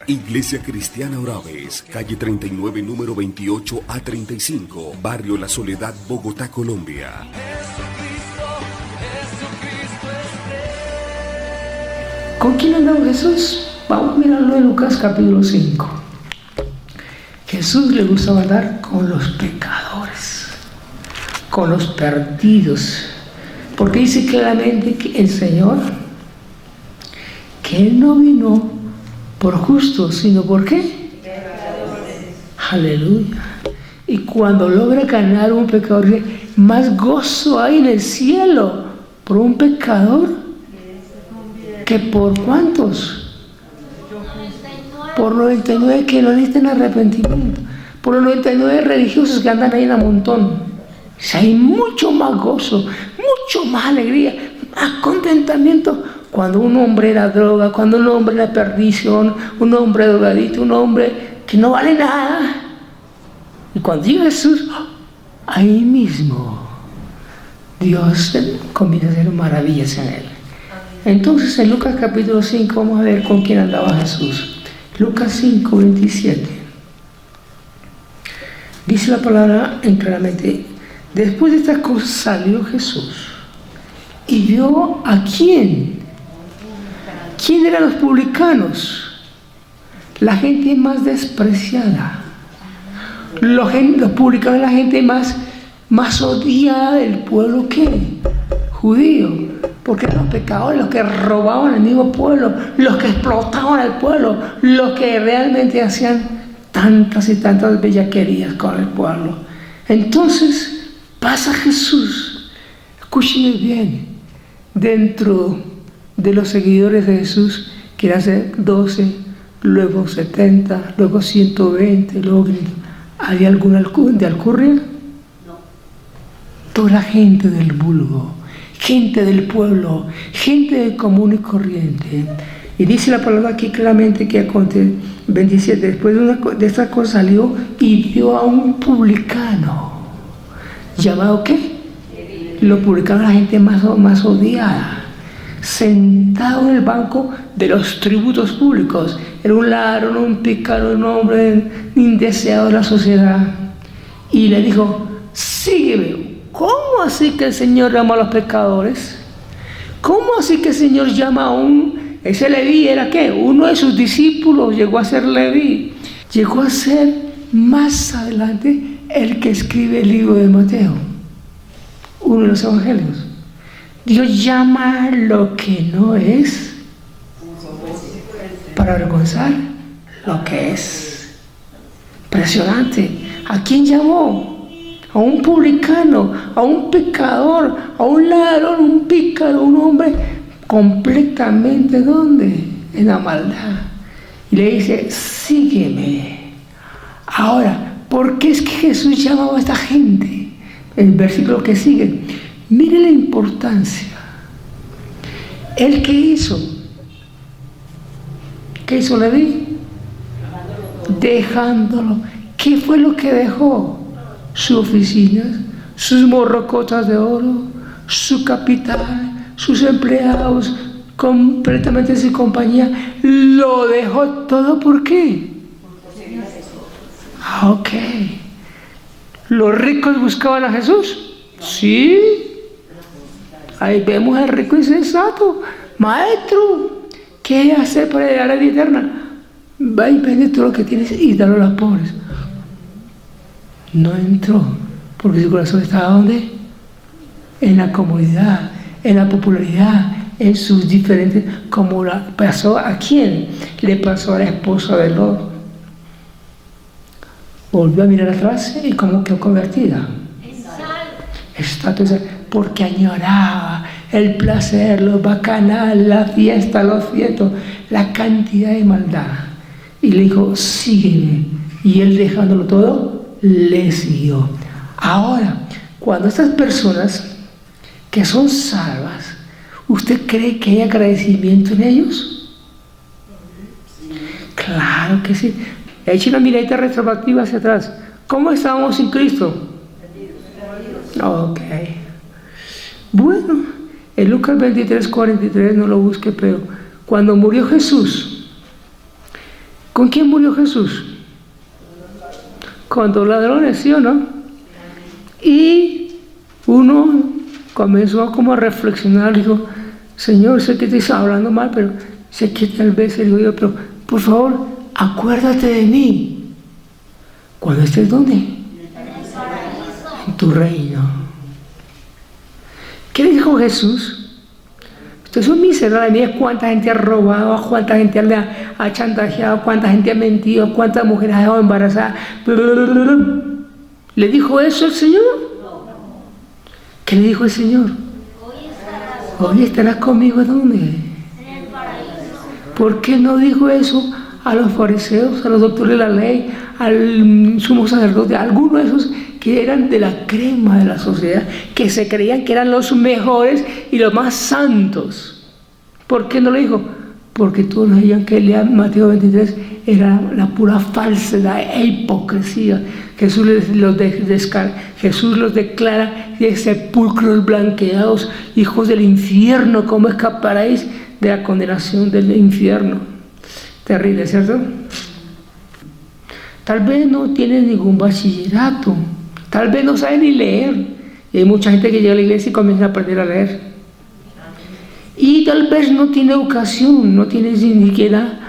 Iglesia Cristiana Oraves, calle 39, número 28 a 35, Barrio La Soledad, Bogotá, Colombia. ¿Con quién andaba Jesús? Vamos a mirarlo en Lucas capítulo 5. Jesús le gustaba andar con los pecadores, con los perdidos, porque dice claramente que el Señor, que Él no vino por justos, sino por qué. Aleluya. Y cuando logra ganar un pecador, más gozo hay en el cielo por un pecador que por ¿cuántos? Por 99 que no necesitan arrepentimiento, por los 99 religiosos que andan ahí en un montón. Hay mucho más gozo, mucho más alegría, más contentamiento cuando un hombre era droga, cuando un hombre era perdición, un hombre drogadito, un hombre que no vale nada. Y cuando llega Jesús, ahí mismo Dios comienza a hacer maravillas en él. Entonces en Lucas capítulo 5 vamos a ver con quién andaba Jesús. Lucas 5, 27. Dice la palabra claramente: después de estas cosas salió Jesús y vio a quién. ¿Quién eran los publicanos? La gente más despreciada. Los publicanos, la gente más odiada del pueblo, ¿qué? Judío. Porque eran los pecadores, los que robaban al mismo pueblo, los que explotaban al pueblo, los que realmente hacían tantas y tantas bellaquerías con el pueblo. Entonces pasa Jesús, escúchenme bien, dentro de los seguidores de Jesús, que eran 12, luego 70, luego 120, luego 500. ¿Había alguna de alcurnia? No. Toda la gente del vulgo, gente del pueblo, gente común y corriente. Y dice la palabra aquí claramente que 27, después de esta cosa salió y vio a un publicano. ¿Llamado qué? Los publicanos, la gente más odiada, sentado en el banco de los tributos públicos. Era un ladrón, un pícaro, un hombre indeseado de la sociedad. Y le dijo: sígueme. ¿Cómo así que el Señor llama a los pecadores? ¿Cómo así que el Señor llama a ese Leví era qué? Uno de sus discípulos llegó a ser Leví. Llegó a ser más adelante el que escribe el libro de Mateo, uno de los evangelios. Dios llama lo que no es para avergonzar lo que es. Impresionante. ¿A quién llamó? A un publicano, a un pecador, a un ladrón, un pícaro, un hombre completamente ¿dónde? En la maldad. Y le dice: sígueme. Ahora, ¿por qué es que Jesús llamaba a esta gente? El versículo que sigue, mire la importancia. ¿Él qué hizo? ¿Qué hizo Leví? Dejándolo. ¿Qué fue lo que dejó? Sus oficinas, sus morrocotas de oro, su capital, sus empleados, completamente su compañía. Lo dejó todo. ¿Por qué? Ok. ¿Los ricos buscaban a Jesús? Sí. Ahí vemos al rico insensato: maestro, ¿qué hacer para llegar a la vida eterna? Va y vende todo lo que tienes y dalo a los pobres. No entró, porque su corazón estaba ¿dónde? En la comodidad, en la popularidad, en sus diferentes, como pasó a quién, le pasó a la esposa de Lot. Volvió a mirar atrás y como quedó convertida. Porque añoraba el placer, los bacanales, la fiesta, los fiestos, la cantidad de maldad. Y le dijo: sígueme. Y él, dejándolo todo, le siguió. Ahora, cuando estas personas que son salvas, ¿usted cree que hay agradecimiento en ellos? Claro que sí. Eche una miradita retrospectiva hacia atrás. ¿Cómo estábamos sin Cristo? Ok. Bueno, en Lucas 23, 43, no lo busque, pero cuando murió Jesús, ¿Con quién murió Jesús? Con dos ladrones, ¿sí o no? Y uno comenzó como a reflexionar, dijo, Señor, sé que te estás hablando mal, pero sé que tal vez le digo yo, pero por favor, acuérdate de mí. ¿Cuándo estés dónde? En tu reino. ¿Qué le dijo Jesús? Ustedes son miserables, mira cuánta gente ha robado, cuánta gente ha chantajeado, cuánta gente ha mentido, cuántas mujeres ha dejado embarazadas. ¿Le dijo eso el Señor? ¿Qué le dijo el Señor? Hoy estarás conmigo, ¿dónde? En el paraíso. ¿Por qué no dijo eso a los fariseos, a los doctores de la ley, al sumo sacerdote, a algunos de esos que eran de la crema de la sociedad, que se creían que eran los mejores y los más santos? ¿Por qué no lo dijo? Porque todos sabían que lean Mateo 23 era la pura falsedad e hipocresía. Jesús los declara de sepulcros blanqueados, hijos del infierno. ¿Cómo escaparéis de la condenación del infierno? Terrible, ¿cierto? Tal vez no tienen ningún bachillerato, tal vez no saben ni leer. Y hay mucha gente que llega a la iglesia y comienza a aprender a leer. Y tal vez no tiene educación, no tiene ni siquiera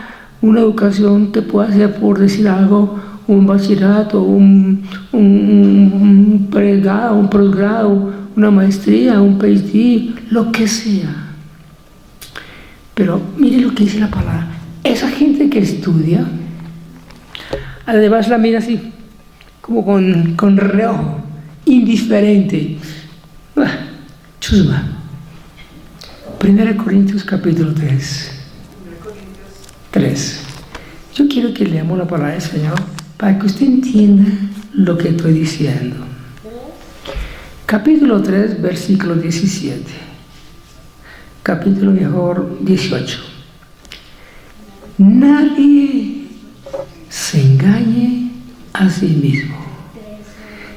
una educación que pueda ser, por decir algo, un bachillerato, un pregrado, un posgrado, una maestría, un PhD, lo que sea. Pero mire lo que dice la palabra. Esa gente que estudia, además la mira así, como con reojo, indiferente. Chusma. 1 Corintios capítulo 3. Yo quiero que leamos la palabra del Señor para que usted entienda lo que estoy diciendo. Capítulo 3, versículo 17. Capítulo 18. Nadie se engañe a sí mismo.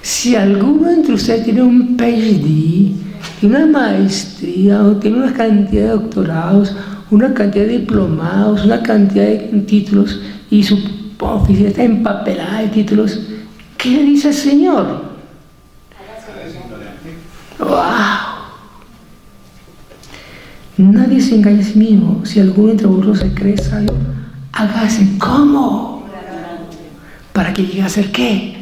Si alguno entre ustedes tiene un PhD, tiene una maestría, o tiene una cantidad de doctorados, una cantidad de diplomados, una cantidad de títulos, y su oficina está empapelada de títulos, ¿qué le dice el Señor? ¡Wow! Nadie se engaña a sí mismo. Si alguno entre vosotros se cree sabio, hágase ¿cómo? ¿Para que llegue a ser qué?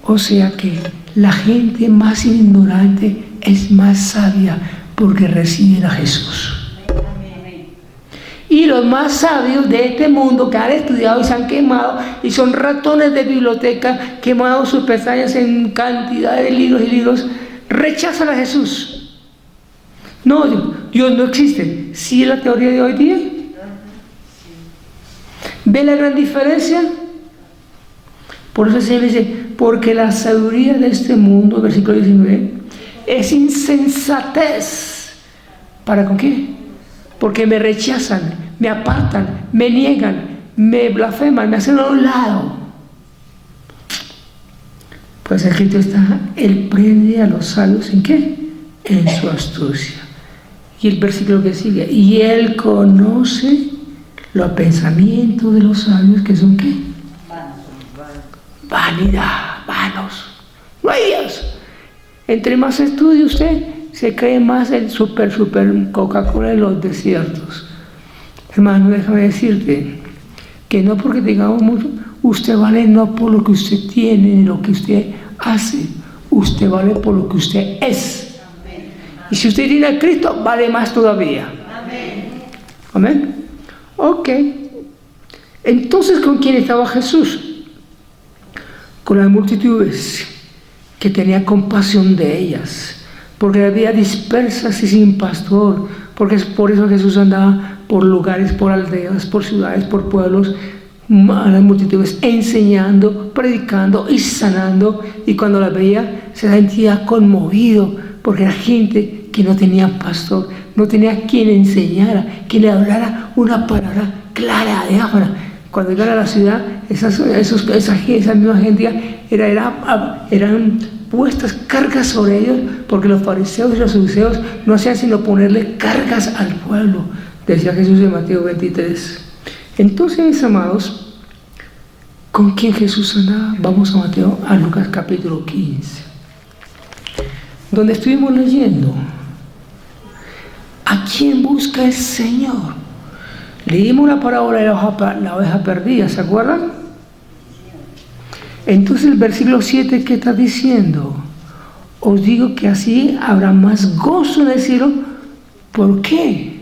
O sea que la gente más ignorante es más sabia porque reciben a Jesús. Y los más sabios de este mundo que han estudiado y se han quemado y son ratones de biblioteca, quemado sus pestañas en cantidad de libros y libros, rechazan a Jesús. No, Dios no existe. ¿Sí es la teoría de hoy día? ¿Ve la gran diferencia? Por eso se dice, porque la sabiduría de este mundo, versículo 19, es insensatez. ¿Para con qué? Porque me rechazan, me apartan, me niegan, me blasfeman, me hacen a un lado. Pues escrito está, Él prende a los sabios ¿en qué? En su astucia. Y el versículo que sigue, y Él conoce los pensamientos de los sabios, que son ¿qué? Vanidad, vanos. No hay Dios. Entre más estudie usted, se cree más el super Coca-Cola en los desiertos. Hermano, déjame decirte que no porque tengamos mucho, usted vale no por lo que usted tiene ni lo que usted hace, usted vale por lo que usted es. Y si usted tiene a Cristo, vale más todavía. Amén. Ok. Entonces, ¿con quién estaba Jesús? Con las multitudes, que tenía compasión de ellas, porque había dispersas y sin pastor, porque es por eso Jesús andaba por lugares, por aldeas, por ciudades, por pueblos, a las multitudes, enseñando, predicando y sanando, y cuando las veía se sentía conmovido, porque era gente que no tenía pastor, no tenía quien enseñara, quien le hablara una palabra clara, diáfana. Cuando llegan a la ciudad, esa misma gente eran puestas cargas sobre ellos, porque los fariseos y los saduceos no hacían sino ponerle cargas al pueblo, decía Jesús en Mateo 23. Entonces, mis amados, ¿con quién Jesús andaba? Vamos a Lucas capítulo 15, donde estuvimos leyendo. ¿A quién busca el Señor? Leímos la parábola de la oveja perdida, ¿se acuerdan? Entonces el versículo 7, ¿qué está diciendo? Os digo que así habrá más gozo en el cielo. ¿Por qué?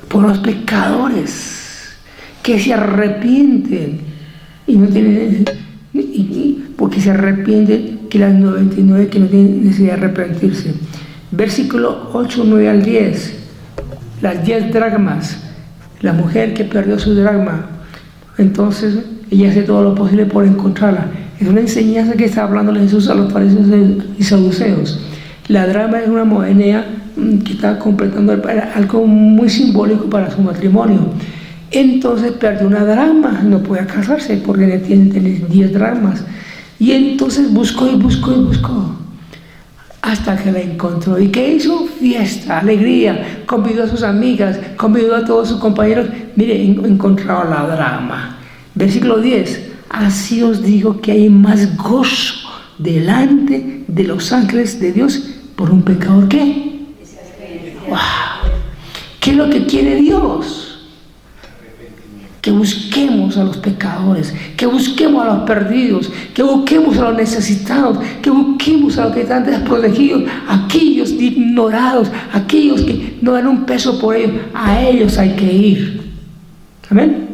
Por los pecadores que se arrepienten y no tienen, porque se arrepienten, que las 99 que no tienen necesidad de arrepentirse. Versículo 8, 9 al 10. Las 10 dracmas. La mujer que perdió su dracma, entonces ella hace todo lo posible por encontrarla. Es una enseñanza que está hablando Jesús a los fariseos y saduceos. La dracma es una moneda que está completando algo muy simbólico para su matrimonio. Entonces perdió una dracma, no podía casarse porque tiene 10 dracmas. Y entonces buscó y buscó y buscó hasta que la encontró. ¿Y qué hizo? Fiesta, alegría, convidó a sus amigas, convidó a todos sus compañeros. Mire, encontraba la dracma. Versículo 10. Así os digo que hay más gozo delante de los ángeles de Dios por un pecador. ¿Qué? ¡Wow! ¿Qué es lo que quiere Dios? Que busquemos a los pecadores, que busquemos a los perdidos, que busquemos a los necesitados, que busquemos a los que están desprotegidos, aquellos ignorados, aquellos que no dan un peso por ellos. A ellos hay que ir. Amén.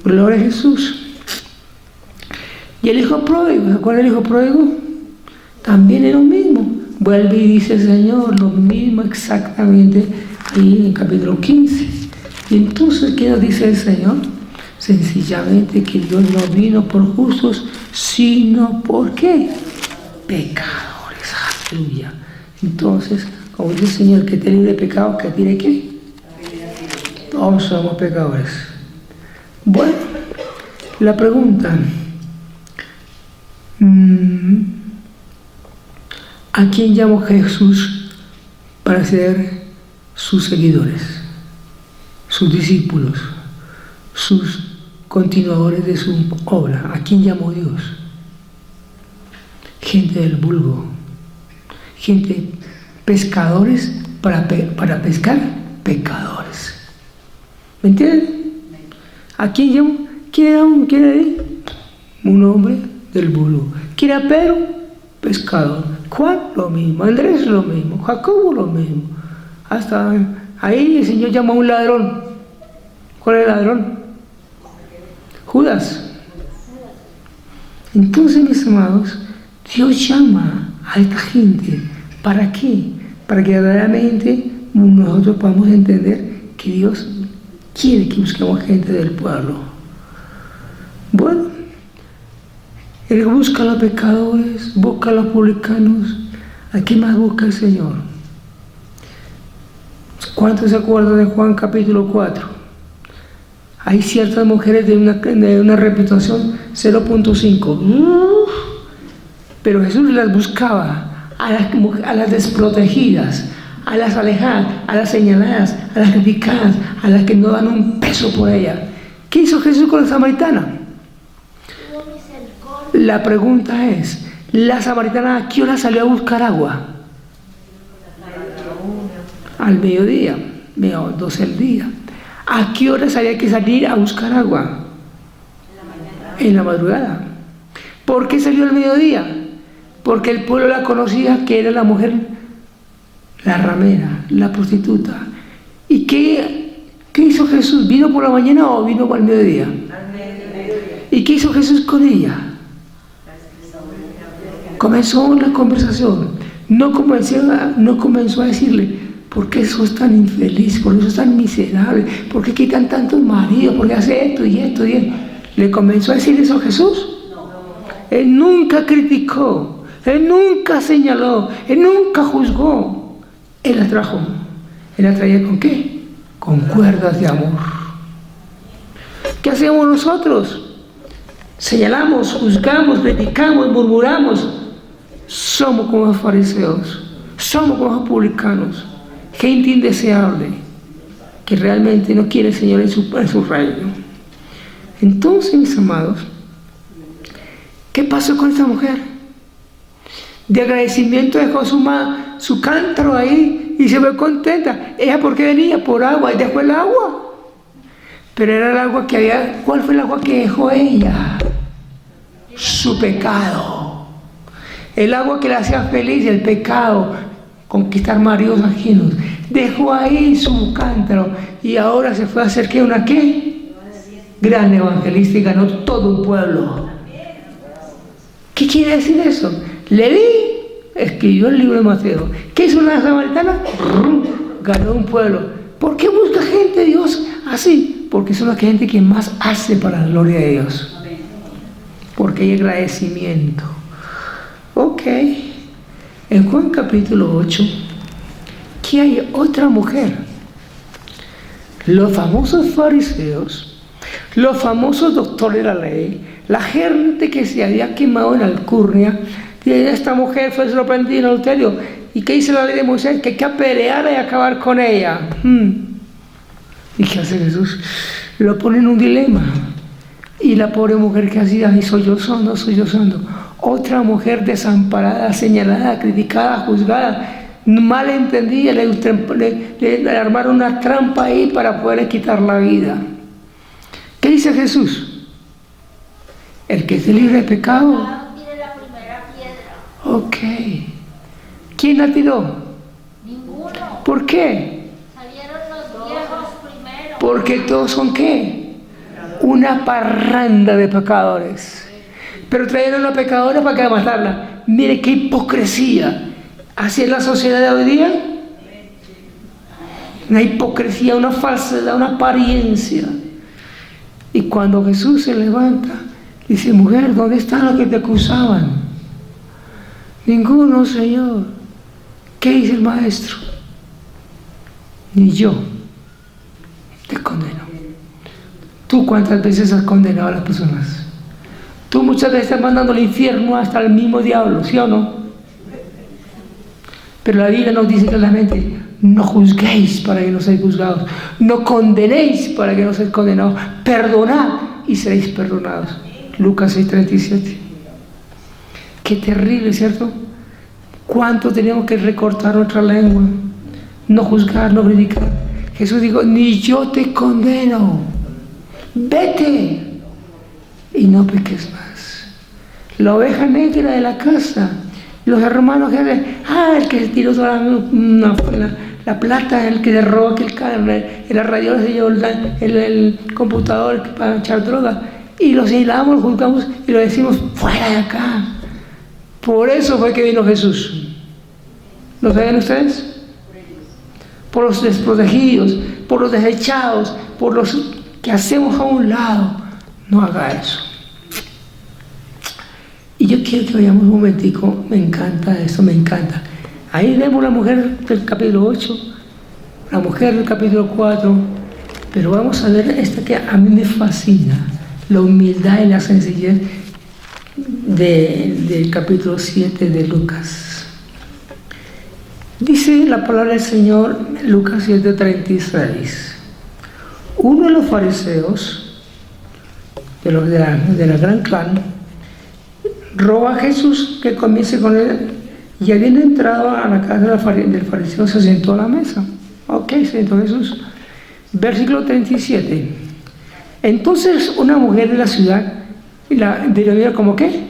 Gloria a Jesús. Y el hijo pródigo, ¿se acuerdan del hijo pródigo? También es lo mismo. Vuelve y dice el Señor lo mismo exactamente ahí en capítulo 15. Y entonces, ¿qué nos dice el Señor? Sencillamente que Dios no vino por justos, sino por ¿qué? Pecadores. Aleluya. Entonces, como dice el Señor, que te libre de pecado, que tiene ¿qué? Todos somos pecadores. Bueno, la pregunta, ¿a quién llamó Jesús para ser sus seguidores, sus discípulos, sus continuadores de su obra? ¿A quién llamó Dios? Gente del vulgo, gente, pescadores para pescar pecadores. ¿Me entienden? ¿A quién llamó? ¿Quién era él? Un hombre del vulgo. ¿Quién era Pedro? Pescador. Juan, lo mismo. Andrés, lo mismo. Jacobo, lo mismo. Hasta ahí el Señor llamó a un ladrón. ¿Cuál es el ladrón? Judas. Entonces, mis amados, Dios llama a esta gente. ¿Para qué? Para que verdaderamente nosotros podamos entender que Dios quiere que busquemos gente del pueblo. Bueno, Él busca a los pecadores, busca a los publicanos. ¿A quién más busca el Señor? ¿Cuántos se acuerdan de Juan capítulo 4? Hay ciertas mujeres de una reputación 0.5. Pero Jesús las buscaba, a las desprotegidas, a las alejadas, a las señaladas, a las criticadas, a las que no dan un peso por ella. ¿Qué hizo Jesús con la samaritana? La pregunta es, ¿la samaritana a qué hora salió a buscar agua? Al mediodía, 12 del día. ¿A qué hora había que salir a buscar agua? En la madrugada. ¿Por qué salió al mediodía? Porque el pueblo la conocía, que era la mujer, la ramera, la prostituta. ¿Y qué hizo Jesús? ¿Vino por la mañana o vino al mediodía? Al mediodía. ¿Y qué hizo Jesús con ella? Comenzó la conversación. No comenzó a decirle, ¿por qué sos tan infeliz? ¿Por qué sos tan miserable? ¿Por qué quitan tantos maridos? ¿Por qué hace esto y esto y esto? ¿Le comenzó a decir eso a Jesús? Él nunca criticó, Él nunca señaló, Él nunca juzgó. Él la trajo. ¿Él la traía con qué? Con cuerdas de amor. ¿Qué hacemos nosotros? Señalamos, juzgamos, criticamos, murmuramos. Somos como los fariseos, somos como los publicanos, gente indeseable, que realmente no quiere el Señor en su reino. Entonces, mis amados, ¿qué pasó con esta mujer? De agradecimiento dejó su cántaro ahí y se fue contenta. ¿Ella por qué venía? Por agua, y dejó el agua. Pero era el agua que había. ¿Cuál fue el agua que dejó ella? Su pecado. El agua que la hacía feliz, el pecado, conquistar maridos ajenos. Dejó ahí su cántaro y ahora se fue a hacer ¿qué? ¿Una qué? Gran evangelista y ganó todo un pueblo. ¿Qué quiere decir eso? Leví escribió el libro de Mateo. ¿Qué hizo una samaritana? Ganó un pueblo. ¿Por qué busca gente de Dios así? Porque son la gente que más hace para la gloria de Dios. Porque hay agradecimiento. Ok. En Juan capítulo 8, que hay otra mujer. Los famosos fariseos, los famosos doctores de la ley, la gente que se había quemado en alcurnia, y esta mujer fue sorprendida en adulterio. ¿Y qué dice la ley de Moisés? Que hay que apedrearla y acabar con ella. ¿Y qué hace Jesús? Lo pone en un dilema. Y la pobre mujer que hacía, y soy yo sollozando. Otra mujer desamparada, señalada, criticada, juzgada, mal entendida, le armaron una trampa ahí para poderle quitar la vida. ¿Qué dice Jesús? El que esté libre de pecado. Tire la primera piedra. Ok. ¿Quién la tiró? Ninguno. ¿Por qué? Salieron los viejos primero. Porque todos son ¿qué? Una parranda de pecadores. Pero trajeron a una pecadora para que matarla. Mire qué hipocresía. ¿Así es la sociedad de hoy día? Una hipocresía, una falsedad, una apariencia. Y cuando Jesús se levanta, dice: mujer, ¿dónde están los que te acusaban? Ninguno, Señor. ¿Qué dice el maestro? Ni yo te condeno. ¿Tú cuántas veces has condenado a las personas? Tú muchas veces estás mandando al infierno hasta el mismo diablo, ¿sí o no? Pero la Biblia nos dice claramente: no juzguéis para que no seáis juzgados, no condenéis para que no seáis condenados, perdonad y seréis perdonados. Lucas 6:37. Qué terrible, ¿cierto? ¿Cuánto tenemos que recortar nuestra lengua? No juzgar, no criticar. Jesús dijo: ni yo te condeno, vete y no peques más. La oveja negra de la casa, los hermanos que hacen, el que tiró toda la plata, el que derrobó el radiador, se llevó el computador para echar droga, y los señalamos, los juzgamos y lo decimos: fuera de acá. Por eso fue que vino Jesús. ¿Lo saben ustedes? Por los desprotegidos, por los desechados, por los que hacemos a un lado. No haga eso. Y yo quiero que vayamos un momentico. Me encanta esto, me encanta. Ahí vemos la mujer del capítulo 8, la mujer del capítulo 4, pero vamos a ver esta que a mí me fascina, la humildad y la sencillez del capítulo 7 de Lucas. Dice la palabra del Señor, Lucas 7:36. Uno de los fariseos, de la gran clan, roba a Jesús que comience con él, y habiendo entrado a la casa del fariseo, se sentó a la mesa. Ok, se sentó Jesús. Versículo 37. Entonces una mujer de la ciudad, y la denominó como ¿qué?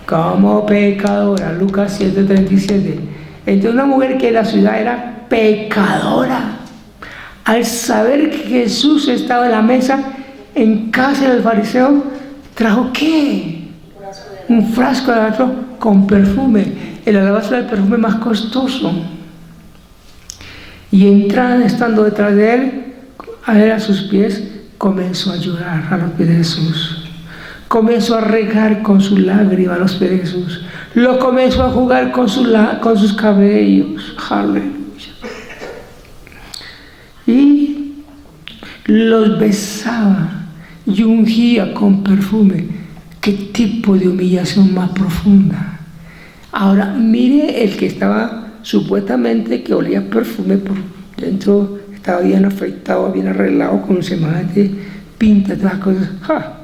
Como pecadora. Lucas 7:37. Entonces una mujer que de la ciudad era pecadora, al saber que Jesús estaba en la mesa en casa del fariseo, trajo ¿qué? Un frasco de alabastro con perfume, el alabastro era el perfume más costoso. Y entrando, estando detrás de él, a sus pies, comenzó a llorar a los pies de Jesús. Comenzó a regar con su lágrima a los pies de Jesús. Lo comenzó a jugar con sus cabellos. Aleluya. Y los besaba y ungía con perfume. ¿Qué tipo de humillación más profunda? Ahora, mire el que estaba supuestamente que olía perfume por dentro, estaba bien afeitado, bien arreglado con semejante pinta, todas las cosas. ¡Ja!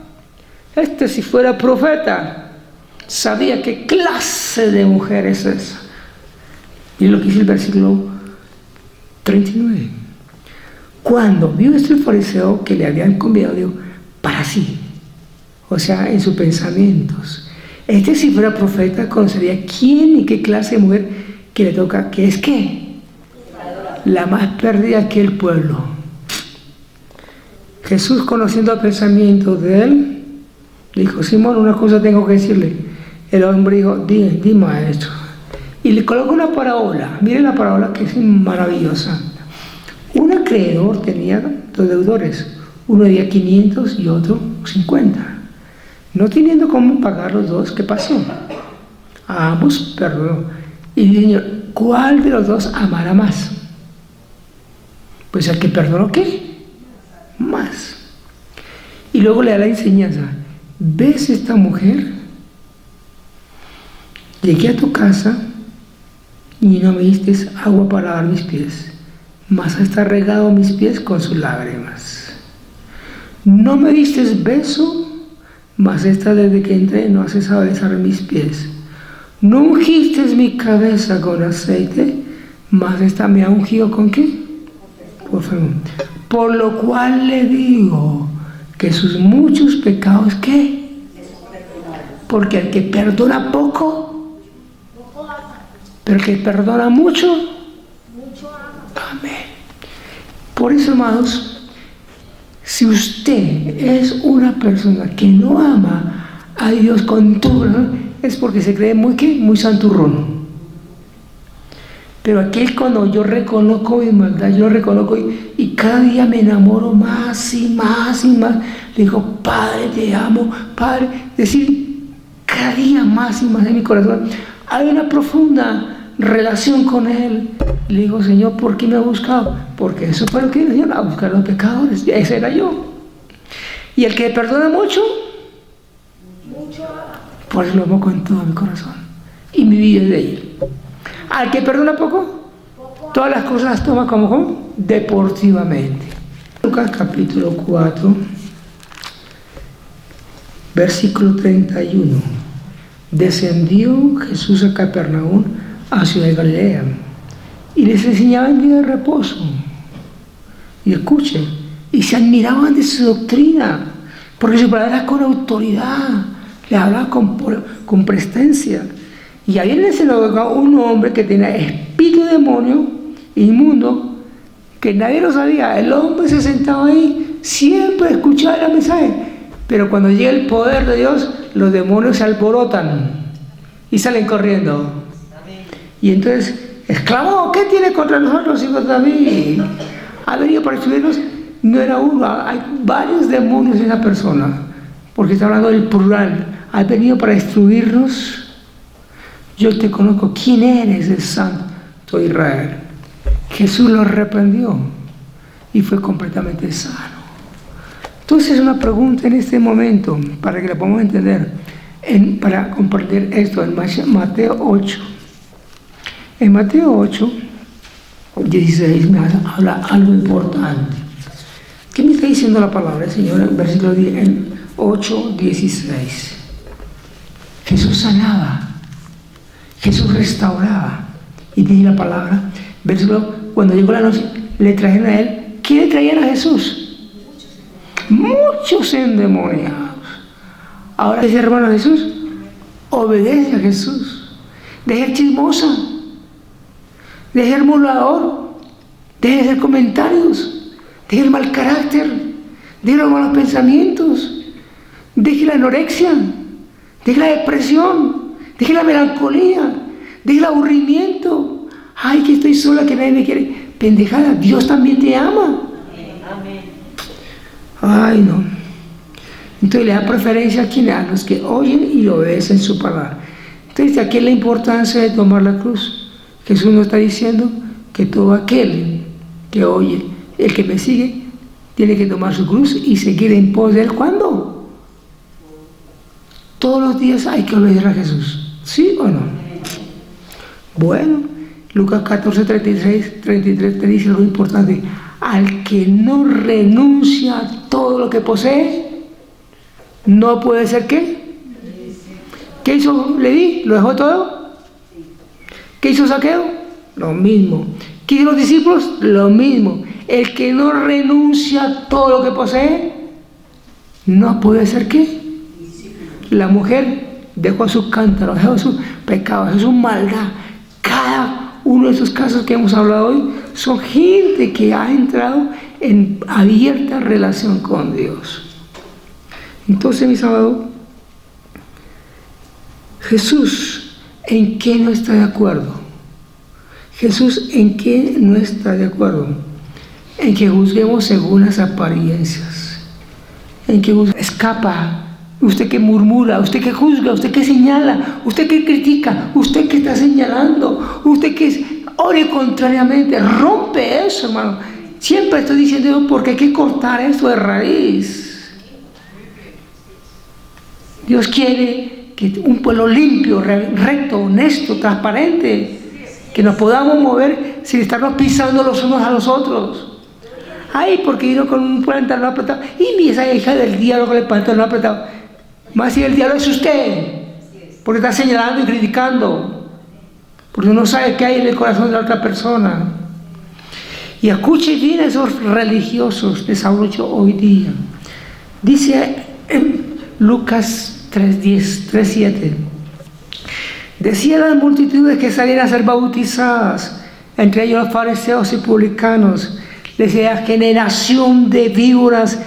Este, si fuera profeta, sabía qué clase de mujer es esa. Y lo que dice el versículo 39. Cuando vio esto el fariseo que le habían convidado, dijo, para sí, o sea, en sus pensamientos, este si fuera profeta conocería quién y qué clase de mujer que le toca, que es ¿qué? La más perdida que el pueblo. Jesús, conociendo el pensamiento de él, dijo, Simón, una cosa tengo que decirle. El hombre dijo, di maestro. Y le colocó una parábola. Miren la parábola, que es maravillosa. Un acreedor tenía dos deudores. Uno debía 500 y otro 50. No teniendo cómo pagar los dos, ¿qué pasó? A ambos perdonó. Y dice, Señor, ¿cuál de los dos amará más? Pues el que perdonó, ¿qué? Más. Y luego le da la enseñanza. ¿Ves esta mujer? Llegué a tu casa y no me diste agua para lavar mis pies, mas está regado mis pies con sus lágrimas. No me diste beso, mas esta desde que entré no has cesado de besar mis pies. No ungiste mi cabeza con aceite, mas esta me ha ungido ¿con qué? Por lo cual le digo que sus muchos pecados, ¿qué? Porque el que perdona poco, pero el que perdona mucho, amén. Por eso, hermanos, si usted es una persona que no ama a Dios con todo, es porque se cree muy, ¿qué? Muy santurrón. Pero aquel, cuando yo reconozco mi maldad, yo lo reconozco y cada día me enamoro más y más y más. Le digo, Padre, te amo, Padre. Decir, cada día más y más en mi corazón. Hay una profunda relación con Él. Le digo, Señor, ¿por qué me ha buscado? Porque eso fue lo que me dio, a buscar a los pecadores. Ese era yo. Y el que perdona mucho, por eso lo amo con todo mi corazón. Y mi vida es de Él. Al que perdona poco, todas las cosas las toma como deportivamente. Lucas capítulo 4, versículo 31. Descendió Jesús a Capernaum, a ciudad de Galilea, y les enseñaba en día de reposo. Y escuchen, y se admiraban de su doctrina, porque su palabra era con autoridad, le hablaba con presencia. Y había en el sinagoga un hombre que tenía espíritu de demonio inmundo, que nadie lo sabía. El hombre se sentaba ahí, siempre escuchaba el mensaje, pero cuando llega el poder de Dios, los demonios se alborotan y salen corriendo. Y entonces exclamó, ¿qué tiene contra nosotros, hijos de David? Ha venido para destruirnos. No era uno, hay varios demonios en esa persona, porque está hablando del plural. Ha venido para destruirnos. Yo te conozco, ¿quién eres? El Santo de Israel. Jesús lo reprendió y fue completamente sano. Entonces, una pregunta en este momento, para que la podamos entender, para comprender esto, en Mateo 8. En Mateo 8, 16, me habla algo importante. ¿Qué me está diciendo la palabra del Señor en versículo 8, 16? Jesús sanaba. Jesús restauraba. Y dice la palabra, versículo, cuando llegó la noche, le trajeron a él. ¿Qué le traían a Jesús? Muchos endemoniados. Ahora dice, hermano Jesús, obedece a Jesús. Deje ser chismosa, deje ser burlador, deje de hacer comentarios, deje el mal carácter, deje los malos pensamientos, deje la anorexia, deje la depresión, deje la melancolía, deje el aburrimiento. Ay, que estoy sola, que nadie me quiere. Pendejada, Dios también te ama. Amén. Ay, no. Entonces le da preferencia a los que oyen y obedecen su palabra. Entonces, aquí es la importancia de tomar la cruz. Jesús nos está diciendo que todo aquel que oye, el que me sigue, tiene que tomar su cruz y seguir en pos de él. ¿Cuándo? Todos los días hay que obedecer a Jesús. ¿Sí o no? Bueno, Lucas 14, 33 te dice algo importante. al que no renuncia a todo lo que posee, no puede ser ¿qué? ¿Qué hizo Leví? ¿Lo dejó todo? ¿Qué hizo Zaqueo? Lo mismo. ¿Qué hicieron los discípulos? Lo mismo. El que no renuncia a todo lo que posee, no puede ser ¿qué? La mujer dejó su cántaro, dejó su pecado, dejó su maldad. Cada uno de esos casos que hemos hablado hoy son gente que ha entrado en abierta relación con Dios. Entonces, mis amados, Jesús, ¿en qué no está de acuerdo? Jesús, ¿en qué no está de acuerdo? En que juzguemos según las apariencias, en que escapa, usted que murmura, usted que juzga, usted que señala, usted que critica, usted que está señalando, usted que ore contrariamente, rompe eso, hermano. Siempre estoy diciendo porque hay que cortar esto de raíz. Dios quiere que un pueblo limpio, recto, honesto, transparente, que nos podamos mover sin estarnos pisando los unos a los otros. Ay, porque vino con un pantalón apretado. Y esa hija del diablo con el pantalón apretado. Más si el diablo es usted, porque está señalando y criticando, porque uno sabe qué hay en el corazón de la otra persona. Y escuche bien a esos religiosos de Saurocho hoy día. Dice en Lucas 3:10, 3:7. Decían las multitudes que salían a ser bautizadas, entre ellos los fariseos y publicanos. Decía, generación de víboras,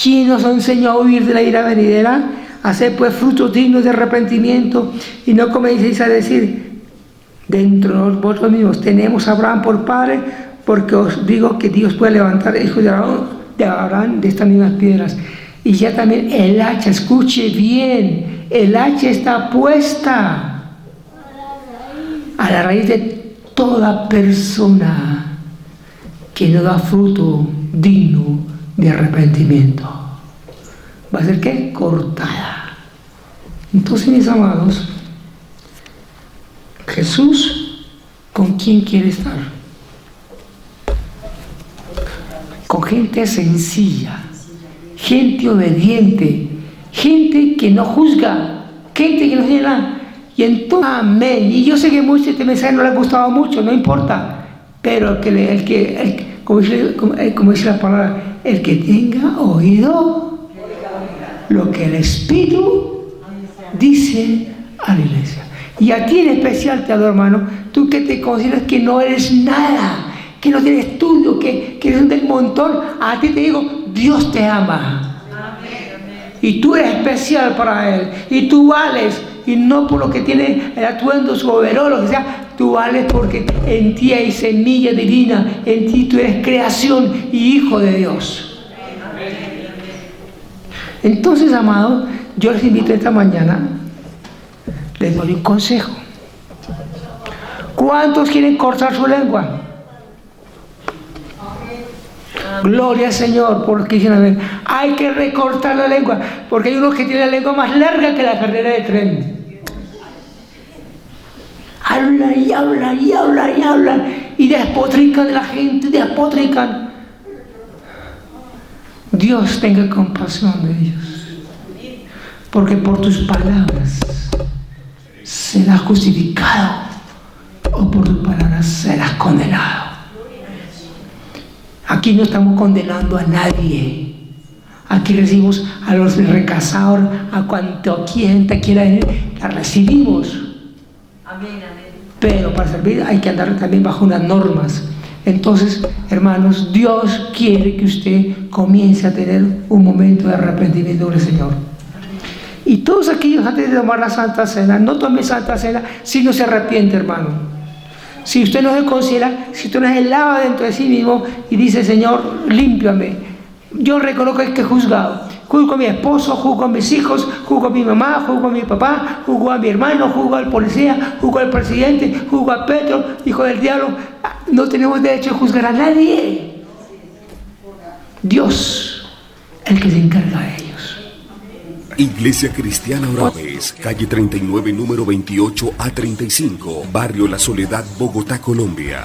¿quién nos enseñó a huir de la ira venidera? Haced pues frutos dignos de arrepentimiento, y no comencéis a decir dentro de vosotros mismos, tenemos a Abraham por padre, porque os digo que Dios puede levantar hijos de Abraham de estas mismas piedras. Y ya también el hacha, escuche bien, el hacha está puesta a la raíz de toda persona que no da fruto digno de arrepentimiento. ¿Va a ser qué? Cortada. Entonces, mis amados, Jesús, ¿con quién quiere estar? Con gente sencilla, gente obediente, gente que no juzga, gente que no señala. Y entonces, amén. Y yo sé que mucho este mensaje no le ha gustado mucho, no importa. Pero como dice la palabra, el que tenga oído lo que el Espíritu dice a la iglesia. Y a ti en especial te adoro, hermano, tú que te consideras que no eres nada, que no tienes estudio, que eres un del montón, a ti te digo, Dios te ama. Y tú eres especial para Él, y tú vales, y no por lo que tiene el atuendo, su overol, lo que sea. Tú vales porque en ti hay semilla divina, en ti tú eres creación y hijo de Dios. Entonces, amados, yo les invito esta mañana, les doy un consejo. ¿Cuántos quieren cortar su lengua? Gloria al Señor, porque dicen amén. Hay que recortar la lengua, porque hay unos que tienen la lengua más larga que la carrera de tren. Hablan y hablan y hablan y hablan y despotrican de la gente, despotrican. Dios tenga compasión de ellos, porque por tus palabras serás justificado o por tus palabras serás condenado. Aquí no estamos condenando a nadie. Aquí recibimos a los recasados, a cuanto gente quiera venir, la recibimos. Amén, amén. Pero para servir hay que andar también bajo unas normas. Entonces, hermanos, Dios quiere que usted comience a tener un momento de arrepentimiento del Señor. Y todos aquellos antes de tomar la Santa Cena, no tome Santa Cena si no se arrepiente, hermano. Si usted no se considera, si usted no se lava dentro de sí mismo y dice, Señor, límpiame. Yo reconozco que he juzgado. Juzgo a mi esposo, juzgo a mis hijos, juzgo a mi mamá, juzgo a mi papá, juzgo a mi hermano, juzgo al policía, juzgo al presidente, juzgo a Pedro, hijo del diablo. No tenemos derecho a juzgar a nadie. Dios, el que se encarga de ellos. Iglesia Cristiana Oraves, calle 39, número 28 a 35, Barrio La Soledad, Bogotá, Colombia.